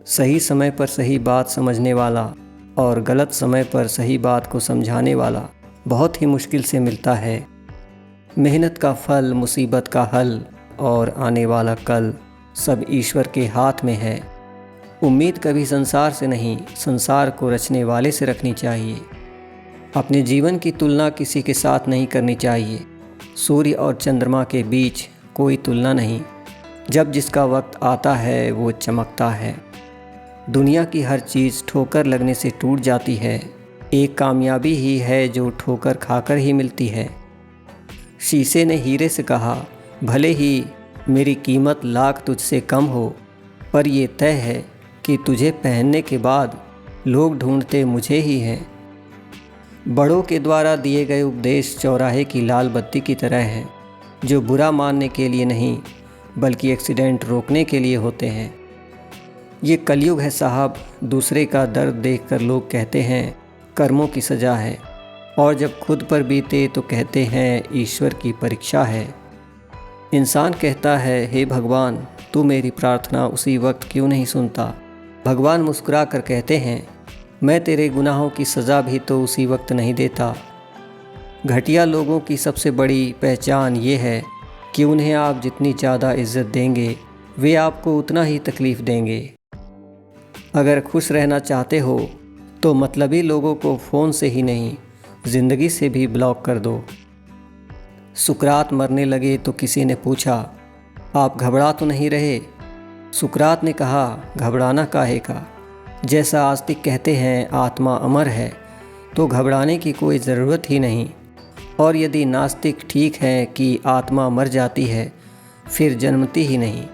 सही समय पर सही बात समझने वाला और गलत समय पर सही बात को समझाने वाला बहुत ही मुश्किल से मिलता है। मेहनत का फल, मुसीबत का हल और आने वाला कल सब ईश्वर के हाथ में है। उम्मीद कभी संसार से नहीं, संसार को रचने वाले से रखनी चाहिए। अपने जीवन की तुलना किसी के साथ नहीं करनी चाहिए। सूर्य और चंद्रमा के बीच कोई तुलना नहीं। जब जिसका वक्त आता है वो चमकता है। दुनिया की हर चीज़ ठोकर लगने से टूट जाती है। एक कामयाबी ही है जो ठोकर खाकर ही मिलती है। शीशे ने हीरे से कहा, भले ही मेरी कीमत लाख तुझसे कम हो, पर ये तय है कि तुझे पहनने के बाद लोग ढूंढते मुझे ही हैं। बड़ों के द्वारा दिए गए उपदेश चौराहे की लाल बत्ती की तरह है, जो बुरा मानने के लिए नहीं बल्कि एक्सीडेंट रोकने के लिए होते हैं। ये कलयुग है साहब। दूसरे का दर्द देखकर लोग कहते हैं कर्मों की सज़ा है, और जब खुद पर बीते तो कहते हैं ईश्वर की परीक्षा है। इंसान कहता है, हे भगवान, तू मेरी प्रार्थना उसी वक्त क्यों नहीं सुनता। भगवान मुस्कुरा कर कहते हैं, मैं तेरे गुनाहों की सज़ा भी तो उसी वक्त नहीं देता। घटिया लोगों की सबसे बड़ी पहचान ये है कि उन्हें आप जितनी ज़्यादा इज़्ज़त देंगे वे आपको उतना ही तकलीफ़ देंगे। अगर खुश रहना चाहते हो तो मतलबी लोगों को फ़ोन से ही नहीं, ज़िंदगी से भी ब्लॉक कर दो। सुकरात मरने लगे तो किसी ने पूछा, आप घबरा तो नहीं रहे? सुकरात ने कहा, घबराना काहे का। जैसा आस्तिक कहते हैं आत्मा अमर है, तो घबराने की कोई ज़रूरत ही नहीं। और यदि नास्तिक ठीक है कि आत्मा मर जाती है फिर जन्मती ही नहीं,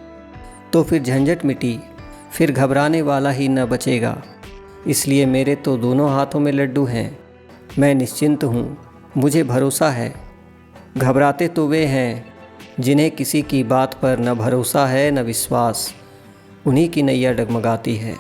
तो फिर झंझट मिटी, फिर घबराने वाला ही न बचेगा। इसलिए मेरे तो दोनों हाथों में लड्डू हैं। मैं निश्चिंत हूँ, मुझे भरोसा है। घबराते तो वे हैं जिन्हें किसी की बात पर न भरोसा है न विश्वास। उन्हीं की नैया डगमगाती है।